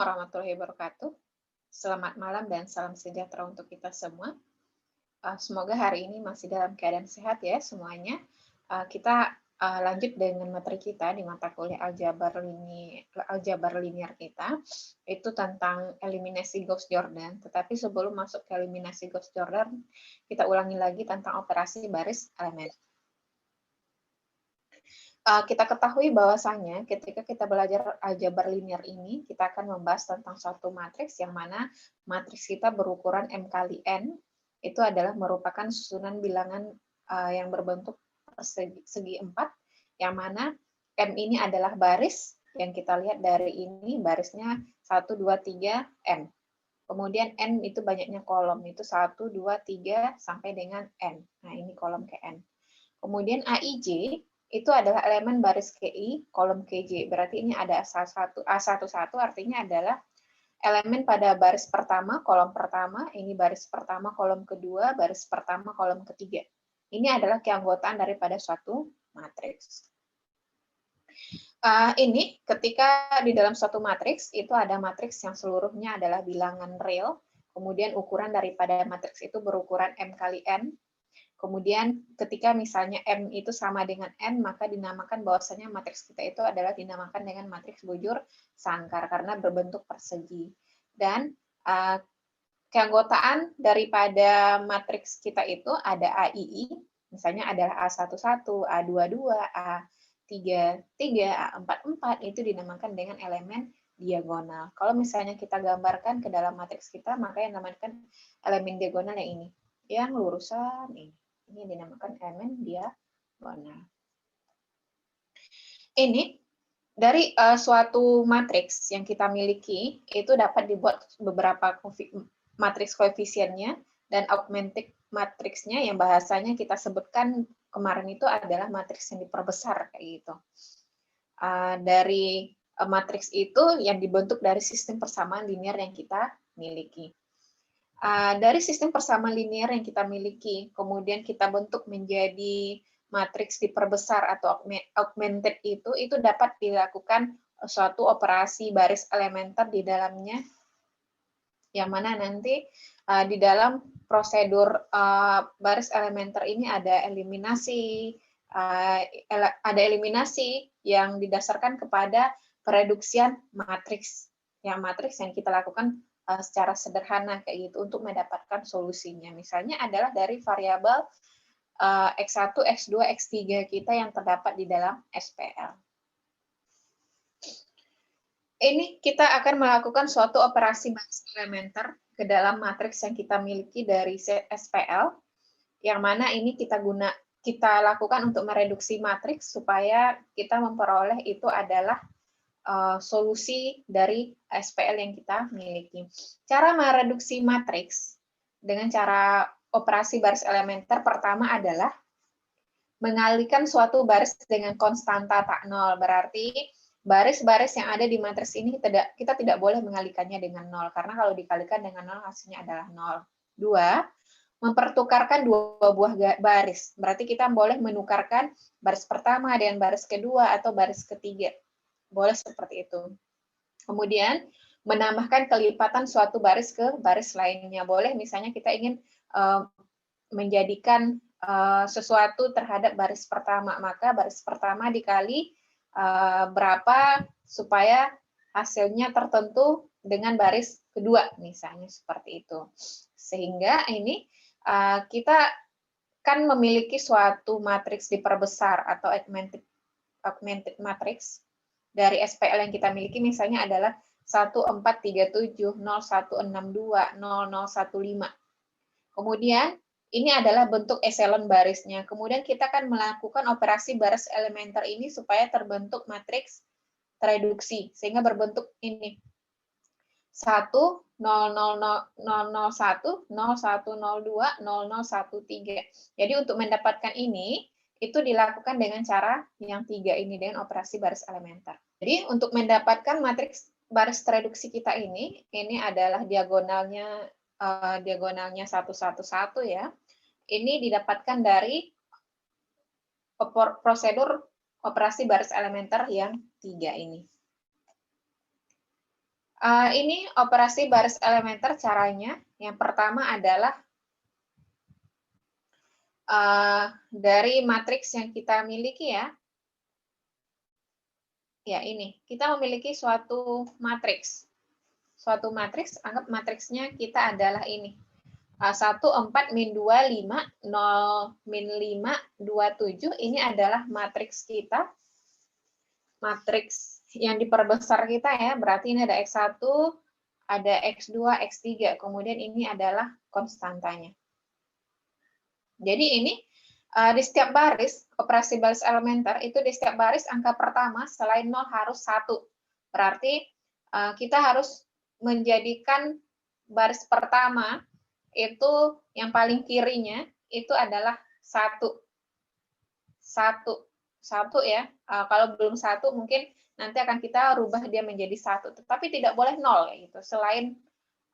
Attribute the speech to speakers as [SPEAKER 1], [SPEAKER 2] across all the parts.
[SPEAKER 1] Warahmatullahi wabarakatuh. Selamat malam dan salam sejahtera untuk kita semua. Semoga hari ini masih dalam keadaan sehat ya semuanya. Kita lanjut dengan materi kita di mata kuliah aljabar linier kita, itu tentang eliminasi Gauss-Jordan. Tetapi sebelum masuk ke eliminasi Gauss-Jordan, kita ulangi lagi tentang operasi baris elemen. Kita ketahui bahwasanya ketika kita belajar aljabar linier ini, kita akan membahas tentang suatu matriks yang mana matriks kita berukuran M kali N, itu adalah merupakan susunan bilangan yang berbentuk segi 4, yang mana M ini adalah baris, yang kita lihat dari ini barisnya 1, 2, 3, M. Kemudian N itu banyaknya kolom, itu 1, 2, 3, sampai dengan N. Nah, ini kolom ke N. Kemudian AIJ itu adalah elemen baris KI, kolom KJ. Berarti ini ada A11 artinya adalah elemen pada baris pertama, kolom pertama, ini baris pertama, kolom kedua, baris pertama, kolom ketiga. Ini adalah keanggotaan daripada suatu matriks. Ini ketika di dalam suatu matriks, itu ada matriks yang seluruhnya adalah bilangan real, kemudian ukuran daripada matriks itu berukuran M kali N. Kemudian ketika misalnya M itu sama dengan N, maka dinamakan bahwasanya matriks kita itu adalah dinamakan dengan matriks bujur sangkar karena berbentuk persegi. Dan keanggotaan daripada matriks kita itu ada AII, misalnya adalah A11, A22, A33, A44, itu dinamakan dengan elemen diagonal. Kalau misalnya kita gambarkan ke dalam matriks kita, maka yang dinamakan elemen diagonal yang ini, yang lurusan ini. Ini dinamakan elemen diagonal. Ini dari suatu matriks yang kita miliki, itu dapat dibuat beberapa matriks koefisiennya dan augmented matriksnya yang bahasanya kita sebutkan kemarin itu adalah matriks yang diperbesar kayak gitu. Dari matriks itu yang dibentuk dari sistem persamaan linear yang kita miliki. Dari sistem persamaan linear yang kita miliki, kemudian kita bentuk menjadi matriks diperbesar atau augmented itu dapat dilakukan suatu operasi baris elementer di dalamnya, yang mana nanti di dalam prosedur baris elementer ini ada eliminasi yang didasarkan kepada pereduksian matriks, yang kita lakukan secara sederhana kayak gitu untuk mendapatkan solusinya. Misalnya adalah dari variabel X1, X2, X3 kita yang terdapat di dalam SPL. Ini kita akan melakukan suatu operasi baris elementer ke dalam matriks yang kita miliki dari SPL, yang mana ini kita lakukan untuk mereduksi matriks supaya kita memperoleh itu adalah solusi dari SPL yang kita miliki. Cara mereduksi matriks dengan cara operasi baris elementer pertama adalah mengalihkan suatu baris dengan konstanta tak nol. Berarti baris-baris yang ada di matriks ini kita tidak boleh mengalihkannya dengan nol, karena kalau dikalikan dengan nol hasilnya adalah nol. 2, mempertukarkan dua buah baris. Berarti kita boleh menukarkan baris pertama dengan baris kedua atau baris ketiga. Boleh seperti itu. Kemudian menambahkan kelipatan suatu baris ke baris lainnya. Boleh misalnya kita ingin menjadikan sesuatu terhadap baris pertama, maka baris pertama dikali berapa supaya hasilnya tertentu dengan baris kedua, misalnya seperti itu. Sehingga ini kita kan memiliki suatu matriks diperbesar atau augmented matrix dari SPL yang kita miliki, misalnya adalah 1437, 0162, 0015. Kemudian ini adalah bentuk eselon barisnya. Kemudian kita akan melakukan operasi baris elementer ini supaya terbentuk matriks tereduksi, sehingga berbentuk ini. 1, 0, 0, 0, 001, 0102, 0013. Jadi untuk mendapatkan ini, itu dilakukan dengan cara yang 3 ini, dengan operasi baris elementer. Jadi untuk mendapatkan matriks baris tereduksi kita ini adalah diagonalnya 111 ya. Ini didapatkan dari prosedur operasi baris elementer yang 3 ini. Ini operasi baris elementer caranya. Yang pertama adalah dari matriks yang kita miliki ya. Ya, ini. Kita memiliki suatu matriks. Suatu matriks, anggap matriksnya kita adalah ini. 1, 4, min 2, 5, 0, min 5, 2, 7. Ini adalah matriks kita. Matriks yang diperbesar kita ya. Berarti ini ada X1, ada X2, X3. Kemudian ini adalah konstantanya. Jadi ini di setiap baris, operasi baris elementer, itu di setiap baris angka pertama selain 0 harus 1. Berarti kita harus menjadikan baris pertama itu yang paling kirinya itu adalah 1. 1 ya. Kalau belum 1 mungkin nanti akan kita rubah dia menjadi 1. Tetapi tidak boleh 0 gitu, selain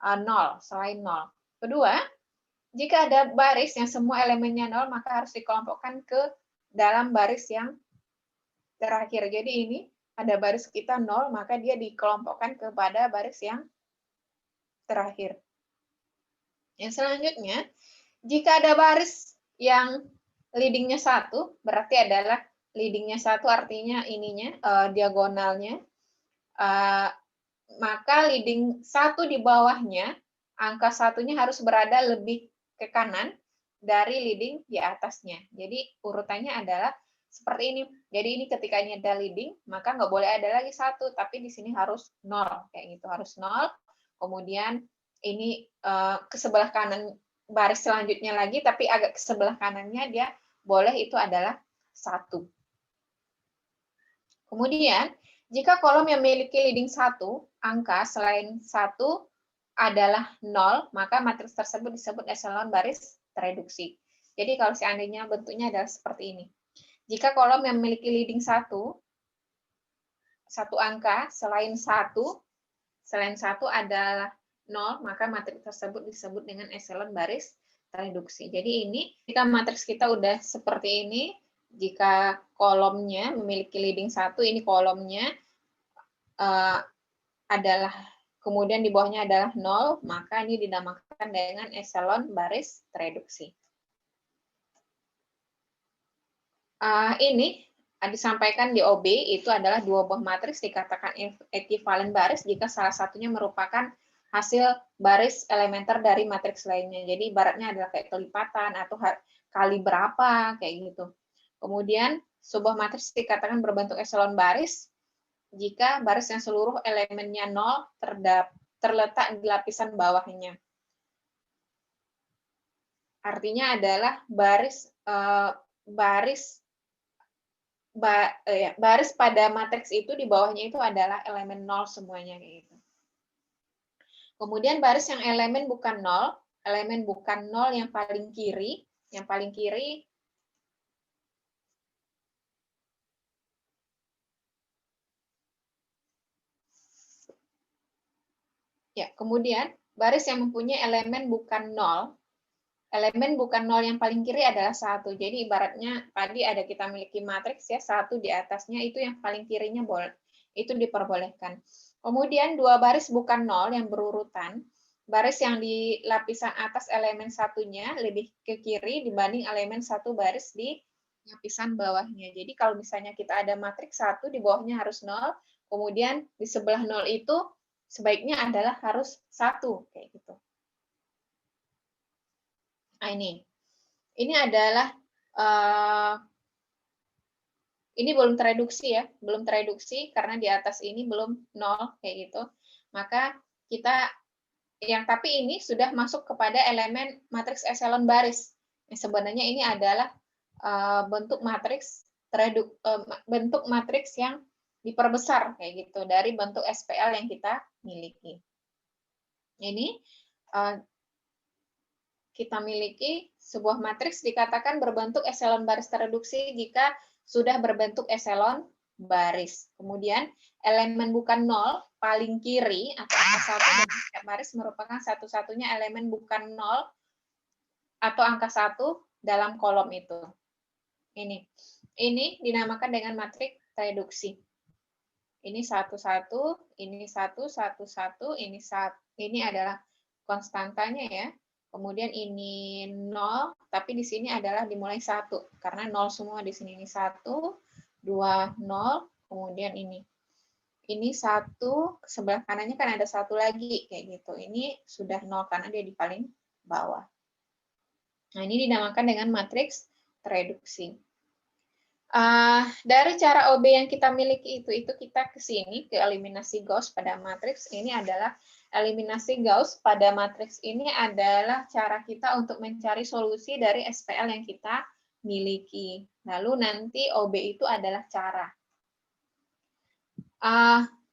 [SPEAKER 1] 0, selain 0. Kedua, jika ada baris yang semua elemennya 0, maka harus dikelompokkan ke dalam baris yang terakhir. Jadi ini ada baris kita 0, maka dia dikelompokkan kepada baris yang terakhir. Yang selanjutnya, jika ada baris yang leadingnya 1, berarti adalah leadingnya 1 artinya ininya, diagonalnya, maka leading 1 di bawahnya, angka 1-nya harus berada lebih ke kanan dari leading di atasnya. Jadi urutannya adalah seperti ini. Jadi ini ketika ini ada leading, maka nggak boleh ada lagi 1, tapi di sini harus 0. Kayak gitu, harus 0. Kemudian ini ke sebelah kanan baris selanjutnya lagi, tapi agak ke sebelah kanannya dia boleh itu adalah 1. Kemudian, jika kolom yang memiliki leading 1, angka selain 1 adalah 0, maka matriks tersebut disebut eselon baris tereduksi. Jadi kalau seandainya bentuknya adalah seperti ini. Jika kolom yang memiliki leading 1 angka selain 1 adalah 0, maka matriks tersebut disebut dengan eselon baris tereduksi. Jadi ini, jika matriks kita udah seperti ini, jika kolomnya memiliki leading 1, ini kolomnya adalah, kemudian di bawahnya adalah 0, maka ini dinamakan dengan eselon baris tereduksi. Ini disampaikan di OB, itu adalah dua buah matriks dikatakan ekivalen baris jika salah satunya merupakan hasil baris elementer dari matriks lainnya. Jadi ibaratnya adalah kayak kelipatan atau kali berapa, kayak gitu. Kemudian sebuah matriks dikatakan berbentuk eselon baris jika baris yang seluruh elemennya 0 terletak di lapisan bawahnya. Artinya adalah baris pada matriks itu di bawahnya itu adalah elemen 0 semuanya kayak gitu. Kemudian baris yang elemen bukan 0 yang paling kiri, ya, kemudian baris yang mempunyai elemen bukan 0 yang paling kiri adalah 1. Jadi ibaratnya tadi ada kita miliki matriks ya, 1 di atasnya itu yang paling kirinya itu diperbolehkan. Kemudian dua baris bukan 0 yang berurutan, baris yang di lapisan atas elemen satunya lebih ke kiri dibanding elemen 1 baris di lapisan bawahnya. Jadi kalau misalnya kita ada matriks 1 di bawahnya harus 0, kemudian di sebelah 0 itu sebaiknya adalah harus 1 kayak gitu. Nah, ini adalah ini belum tereduksi ya, belum tereduksi karena di atas ini belum 0 kayak gitu. Maka kita tapi ini sudah masuk kepada elemen matriks eselon baris. Sebenarnya ini adalah bentuk matriks yang diperbesar kayak gitu dari bentuk SPL yang kita miliki. Ini kita miliki sebuah matriks dikatakan berbentuk eselon baris tereduksi jika sudah berbentuk eselon baris. Kemudian elemen bukan 0 paling kiri atau angka 1 dalam setiap baris merupakan satu-satunya elemen bukan 0 atau angka 1 dalam kolom itu. Ini dinamakan dengan matriks reduksi. Ini 1, 1, ini 1, 1, 1, ini adalah konstantanya ya. Kemudian ini 0, tapi di sini adalah dimulai 1. Karena 0 semua di sini. Ini 1, 2, 0, kemudian ini. Ini 1, sebelah kanannya kan ada 1 lagi, kayak gitu. Ini sudah 0 karena dia di paling bawah. Nah, ini dinamakan dengan matriks tereduksi. Dari cara OB yang kita miliki itu kita ke sini, ke eliminasi Gauss pada matriks. Ini adalah eliminasi Gauss pada matriks ini adalah cara kita untuk mencari solusi dari SPL yang kita miliki. Lalu nanti OB itu adalah cara.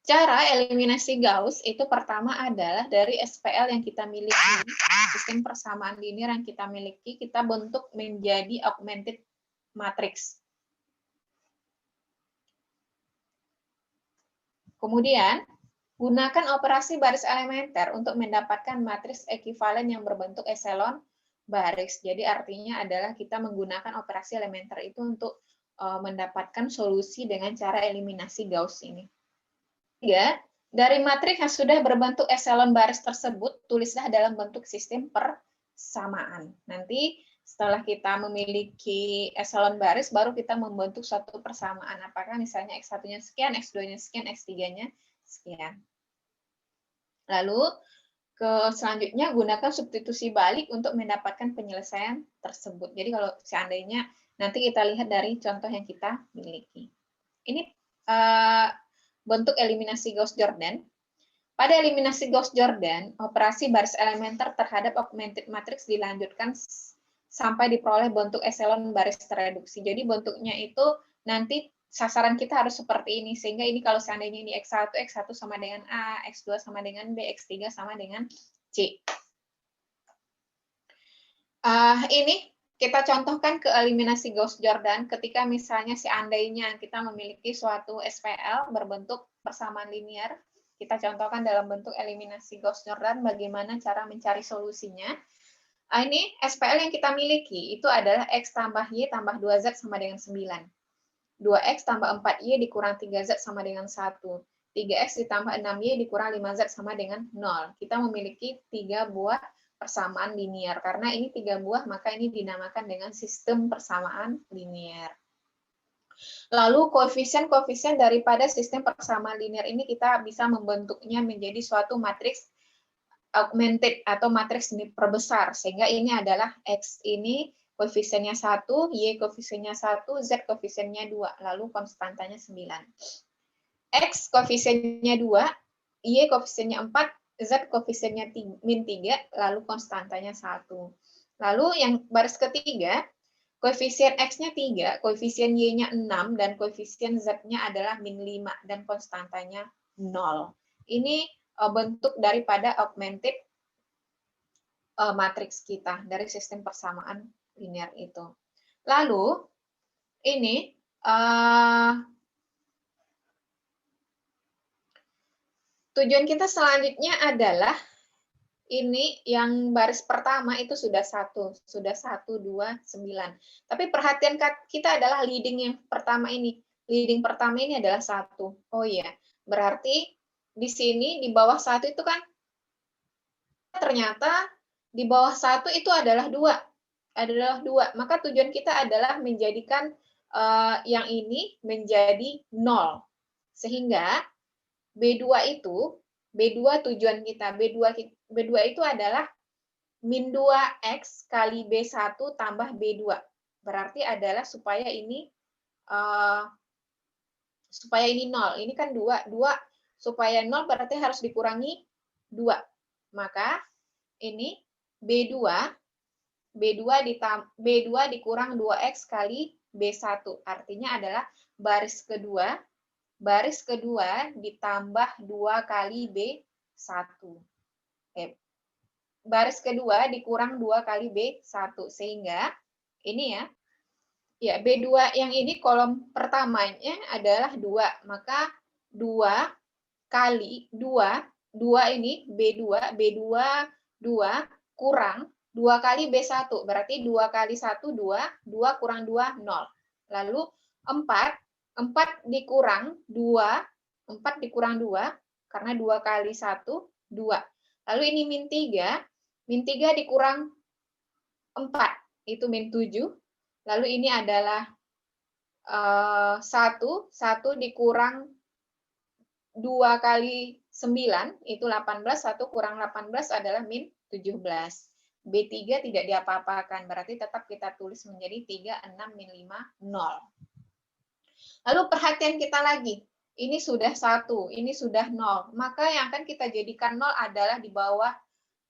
[SPEAKER 1] Cara eliminasi Gauss itu pertama adalah dari SPL yang kita miliki, sistem persamaan linear yang kita miliki, kita bentuk menjadi augmented matrix. Kemudian, gunakan operasi baris elementer untuk mendapatkan matriks ekuivalen yang berbentuk eselon baris. Jadi artinya adalah kita menggunakan operasi elementer itu untuk mendapatkan solusi dengan cara eliminasi Gauss ini. 3. Dari matriks yang sudah berbentuk eselon baris tersebut, tulislah dalam bentuk sistem persamaan. Nanti setelah kita memiliki eselon baris, baru kita membentuk suatu persamaan. Apakah misalnya X1-nya sekian, X2-nya sekian, X3-nya sekian. Lalu, selanjutnya gunakan substitusi balik untuk mendapatkan penyelesaian tersebut. Jadi kalau seandainya, nanti kita lihat dari contoh yang kita miliki. Ini bentuk eliminasi Gauss-Jordan. Pada eliminasi Gauss-Jordan, operasi baris elementer terhadap augmented matrix dilanjutkan sampai diperoleh bentuk eselon baris tereduksi. Jadi bentuknya itu nanti sasaran kita harus seperti ini, sehingga ini kalau seandainya ini X1 sama dengan A, X2 sama dengan B, X3 sama dengan C. Ini kita contohkan ke eliminasi Gauss-Jordan ketika misalnya seandainya kita memiliki suatu SPL berbentuk persamaan linear. Kita contohkan dalam bentuk eliminasi Gauss-Jordan bagaimana cara mencari solusinya. Ini SPL yang kita miliki itu adalah X tambah Y tambah 2Z sama dengan 9. 2X tambah 4Y dikurang 3Z sama dengan 1. 3X ditambah 6Y dikurang 5Z sama dengan 0. Kita memiliki 3 buah persamaan linear. Karena ini 3 buah, maka ini dinamakan dengan sistem persamaan linear. Lalu koefisien-koefisien daripada sistem persamaan linear ini kita bisa membentuknya menjadi suatu matriks augmented atau matriks perbesar, sehingga ini adalah X ini koefisiennya 1, Y koefisiennya 1, Z koefisiennya 2, lalu konstantanya 9. X koefisiennya 2, Y koefisiennya 4, Z koefisiennya min 3, lalu konstantanya 1. Lalu yang baris ketiga, koefisien X-nya 3, koefisien Y-nya 6, dan koefisien Z-nya adalah min 5, dan konstantanya 0. Ini bentuk daripada augmented matriks kita dari sistem persamaan linear itu. Lalu ini tujuan kita selanjutnya adalah ini yang baris pertama itu sudah 1, 2, 9. Tapi perhatian kita adalah leading yang pertama ini. Leading pertama ini adalah 1. Oh iya, berarti di sini di bawah 1 itu kan ternyata di bawah 1 itu adalah 2. Maka tujuan kita adalah menjadikan yang ini menjadi 0. Sehingga B2 tujuan kita. B2 itu adalah min 2X kali B1 tambah B2. Berarti adalah supaya ini 0. Ini kan 2. Supaya 0 berarti harus dikurangi 2. Maka ini B2 dikurang 2X kali B1. Artinya adalah baris kedua ditambah 2 kali B1. Baris kedua dikurang 2 kali B1. Sehingga ini ya B2 yang ini kolom pertamanya adalah 2. Maka 2 kali 2 ini B2 kurang 2 kali B1. Berarti 2 kali 1, 2 kurang 2, 0. Lalu 4 dikurang 2 4 dikurang 2, karena 2 kali 1, 2. Lalu ini min 3 dikurang 4, itu min 7. Lalu ini adalah 1 dikurang 2 kali 9, itu 18, 1 kurang 18 adalah min 17. B3 tidak diapa-apakan, berarti tetap kita tulis menjadi 3, 6, min 5, 0. Lalu perhatian kita lagi, ini sudah 1, ini sudah 0, maka yang akan kita jadikan 0 adalah di bawah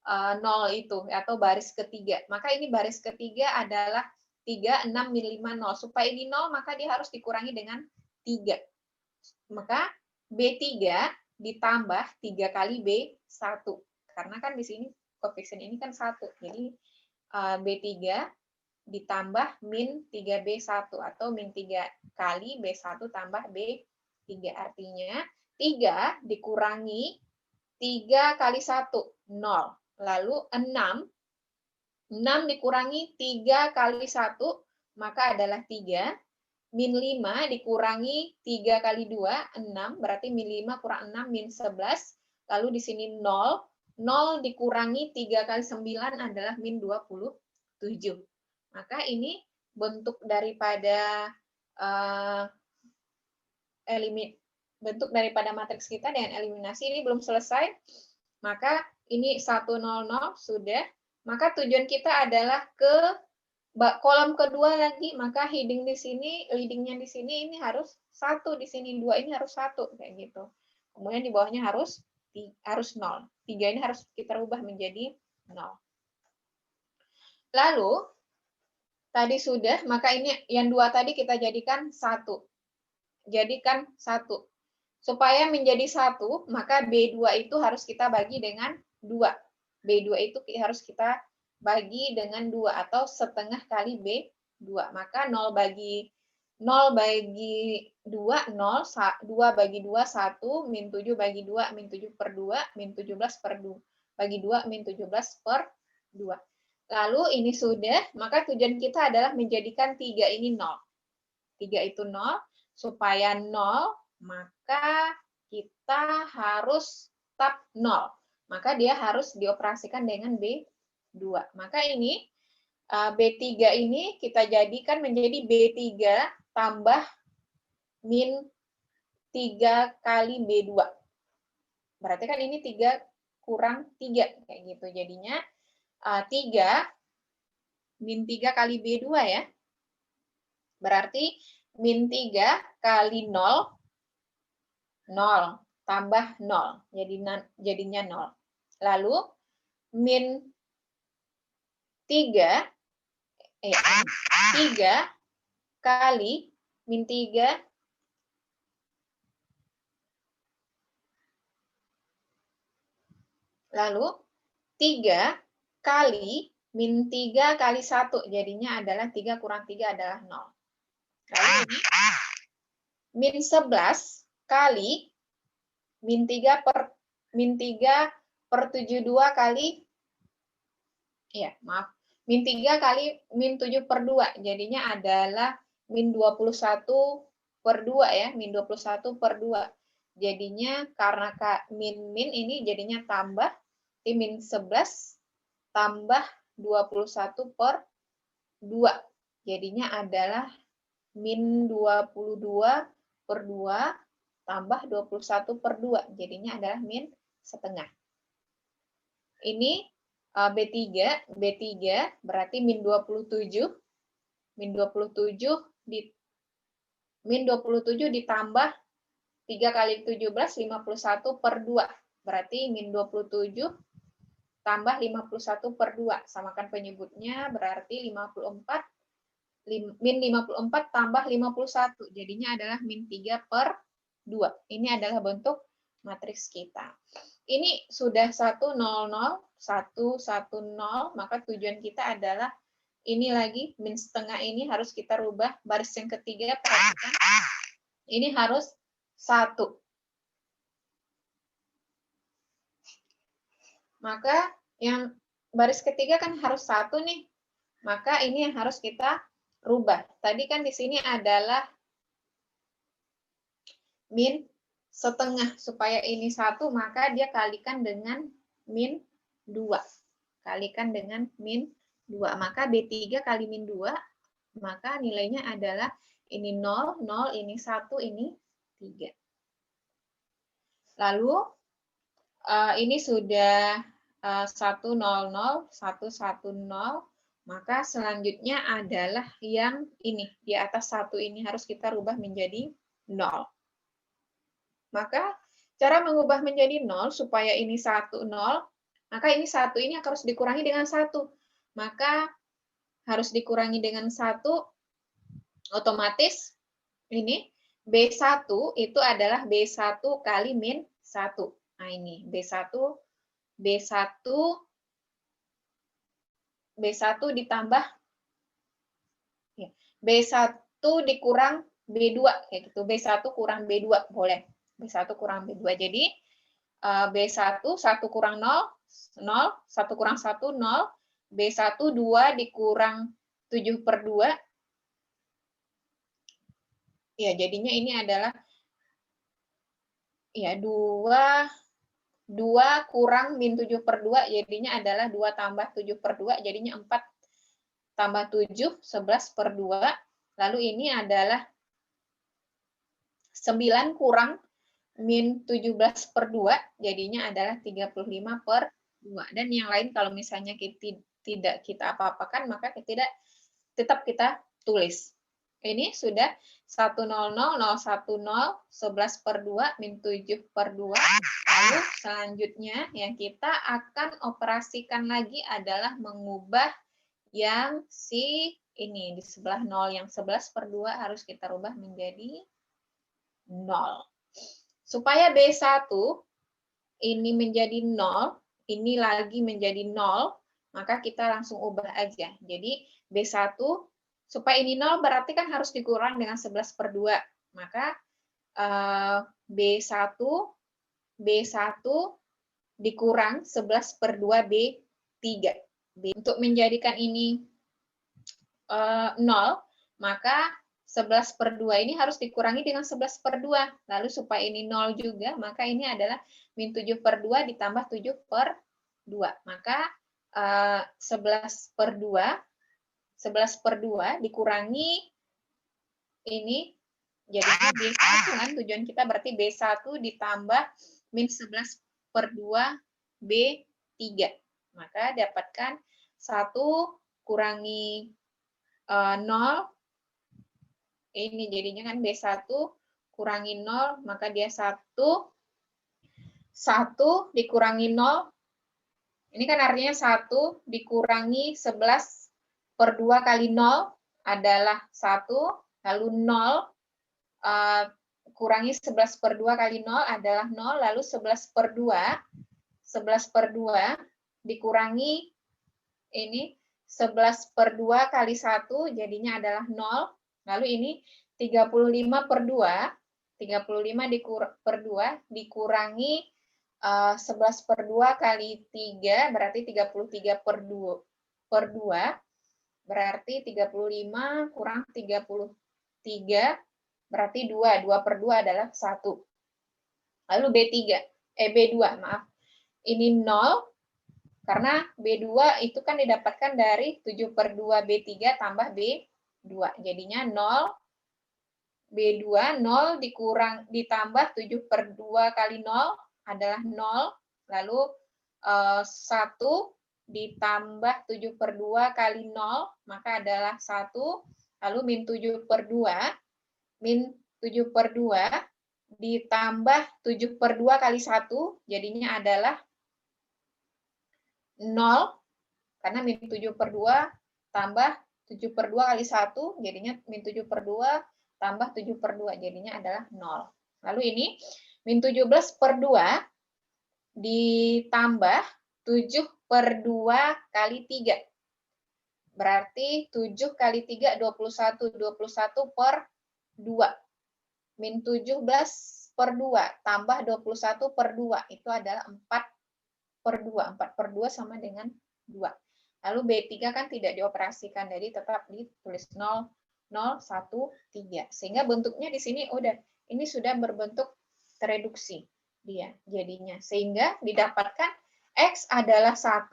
[SPEAKER 1] 0 itu, atau baris ketiga. Maka ini baris ketiga adalah 3, 6, min 5, 0. Supaya ini 0, maka dia harus dikurangi dengan 3. Maka B3 ditambah 3 kali B1. Karena kan di sini koefisien ini kan 1. Jadi B3 ditambah min 3B1 atau min 3 kali B1 tambah B3. Artinya 3 dikurangi 3 kali 1, 0. Lalu 6 dikurangi 3 kali 1, maka adalah 3. Min 5 dikurangi 3 kali 2, 6. Berarti min 5 kurang 6, min 11. Lalu di sini 0. 0 dikurangi 3 kali 9 adalah min 27. Maka ini bentuk daripada matriks kita dengan eliminasi ini belum selesai. Maka ini 100 sudah. Maka tujuan kita adalah ke kolom kedua lagi, maka leadingnya di sini ini harus 1, di sini 2, ini harus 1 kayak gitu. Kemudian di bawahnya harus 0. 3 ini harus kita rubah menjadi 0. Lalu tadi sudah, maka ini yang 2 tadi kita jadikan 1. Jadikan 1. Supaya menjadi 1, maka B2 itu harus kita bagi dengan 2. B2 itu harus kita bagi dengan 2 atau setengah kali B2. Maka 0 bagi 2, 0. 2 bagi 2, 1. Min 7 bagi 2, min 7 per 2. Min 17 per 2. Bagi 2, min 17 per 2. Lalu ini sudah, maka tujuan kita adalah menjadikan 3 ini 0. 3 itu 0. Supaya 0, maka kita harus tetap 0. Maka dia harus dioperasikan dengan B2. Maka ini B3 ini kita jadikan menjadi B3 tambah min 3 kali B2. Berarti kan ini 3 kurang 3. Kayak gitu. Jadinya 3 min 3 kali B2 ya. Berarti min 3 kali 0, 0 tambah 0. Jadinya 0. Lalu min 3 kali min 3 lalu 3 kali min 3 kali 1, jadinya adalah 3 kurang 3 adalah 0. Lalu ini min 11 kali min 3 per 72 kali, min 3 kali min 7 per 2, jadinya adalah min 21 per 2 ya, min 21 per 2. Jadinya karena min ini jadinya tambah, min 11 tambah 21 per 2. Jadinya adalah min 22 per 2 tambah 21 per 2. Jadinya adalah min setengah. Ini B3 berarti min 27. Min 27 ditambah 3 kali 17, 51 per 2. Berarti min 27 tambah 51 per 2. Samakan penyebutnya, berarti 54. Min 54 tambah 51. Jadinya adalah min 3 per 2. Ini adalah bentuk matriks kita. Ini sudah 1, 0, 0, 1, 1, 0. Maka tujuan kita adalah ini lagi, min setengah ini harus kita rubah. Baris yang ketiga, perhatikan. Ini harus 1. Maka yang baris ketiga kan harus 1 nih. Maka ini yang harus kita rubah. Tadi kan di sini adalah min setengah supaya ini 1, maka dia kalikan dengan min 2. Kalikan dengan min 2. Maka B3 kali min 2, maka nilainya adalah ini 0, 0, ini 1, ini 3. Lalu ini sudah 100, 110, maka selanjutnya adalah yang ini. Di atas 1 ini harus kita rubah menjadi 0. Maka cara mengubah menjadi 0 supaya ini 1, 0, maka ini 1 ini harus dikurangi dengan 1. Maka harus dikurangi dengan 1, otomatis ini B1 itu adalah B1 kali min 1. Nah ini B1 ditambah B1 dikurang B2 kayak gitu. B1 kurang B2 boleh. B1 kurang B2. Jadi B1 1 kurang 0, 0, 1 kurang 1 0, B1 2 dikurang 7/2. Ya, jadinya ini adalah ya 2 kurang min 7/2 jadinya adalah 2 tambah 7/2 jadinya 4 tambah 7 11/2. Lalu ini adalah 9 kurang min 17/2 jadinya adalah 35/2. Dan yang lain kalau misalnya tidak kita apa-apakan maka tetap kita tulis. Ini sudah 100, 010, 11/2, min 7/2. Lalu selanjutnya yang kita akan operasikan lagi adalah mengubah yang si ini di sebelah 0, yang 11/2 harus kita rubah menjadi 0. Supaya B1 ini menjadi 0, ini lagi menjadi 0, maka kita langsung ubah aja. Jadi B1 supaya ini 0 berarti kan harus dikurang dengan 11/2. Maka B1 dikurang 11/2 B3. Untuk menjadikan ini 0, maka 11/2 ini harus dikurangi dengan 11/2. Lalu supaya ini 0 juga, maka ini adalah min 7/2 ditambah 7/2. Maka 11/2 dikurangi ini jadinya B1 kan, tujuan kita berarti B1 ditambah min 11/2 B3. Maka dapatkan 1 kurangi 0, ini jadinya kan B1 kurangi 0, maka dia 1 dikurangi 0, ini kan artinya 1 dikurangi 11/2 kali 0 adalah 1, lalu 0 kurangi 11/2 kali 0 adalah 0, lalu 11/2 dikurangi ini 11/2 kali 1 jadinya adalah 0, lalu ini 35/2 dikurangi 11/2 kali 3 berarti 33/2 berarti 35 kurang 33 berarti 2/2 adalah 1. Lalu B2 maaf. Ini 0 karena B2 itu kan didapatkan dari 7/2 B3 tambah B2. Jadinya 0 B2 0 ditambah 7/2 kali 0 adalah 0. Lalu 1 ditambah 7/2 kali 0 maka adalah 1. Lalu min 7/2 ditambah 7/2 kali 1 jadinya adalah 0, karena min 7/2 tambah 7/2 kali 1 jadinya min 7/2 tambah 7/2 jadinya adalah 0. Lalu ini min 17/2 ditambah 7/2 kali 3. Berarti 7 kali 3 21, 21/2. Min 17/2 tambah 21/2 itu adalah 4/2. 4/2 sama dengan 2. Lalu B3 kan tidak dioperasikan, jadi tetap ditulis 0, 0, 1, 3. Sehingga bentuknya di sini udah, ini sudah berbentuk tereduksi dia jadinya. Sehingga didapatkan X adalah 1,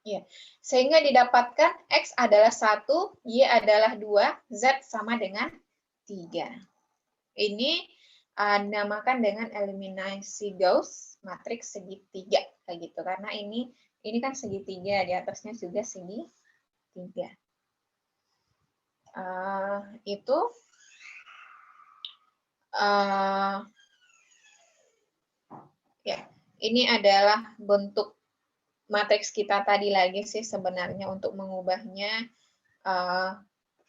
[SPEAKER 1] ya, sehingga didapatkan X adalah 1, Y adalah 2, Z sama dengan 3. Ini dinamakan dengan eliminasi Gauss matriks segitiga kayak gitu, karena ini kan segitiga, di atasnya juga segitiga. Itu ya, ini adalah bentuk matriks kita tadi lagi sih sebenarnya untuk mengubahnya.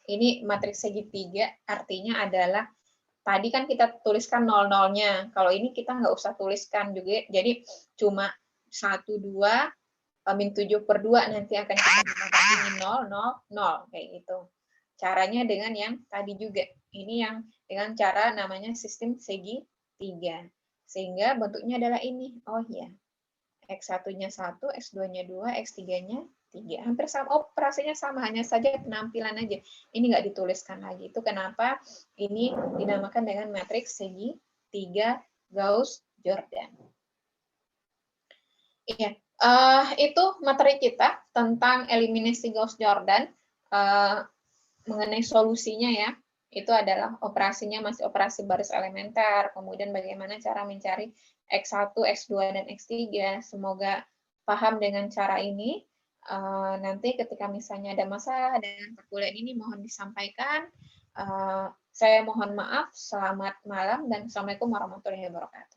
[SPEAKER 1] Ini matriks segitiga artinya adalah tadi kan kita tuliskan 0-0-nya. Kalau ini kita nggak usah tuliskan juga. Jadi cuma 1, 2, min 7/2 nanti akan kita gunakan 0, 0, 0 kayak gitu. Caranya dengan yang tadi juga. Ini yang dengan cara namanya sistem segitiga. Sehingga bentuknya adalah ini. Oh iya. X1-nya 1, X2-nya 2, X3-nya 3. Hampir sama, operasinya sama, hanya saja penampilan aja. Ini nggak dituliskan lagi. Itu kenapa ini dinamakan dengan matriks segitiga Gauss-Jordan. Iya, itu materi kita tentang eliminasi Gauss-Jordan. Mengenai solusinya ya, itu adalah operasinya masih operasi baris elementer, kemudian bagaimana cara mencari X1, X2, dan X3. Semoga paham dengan cara ini. Nanti ketika misalnya ada masalah dengan perkuliahan ini, mohon disampaikan. Saya mohon maaf, selamat malam, dan Assalamualaikum warahmatullahi wabarakatuh.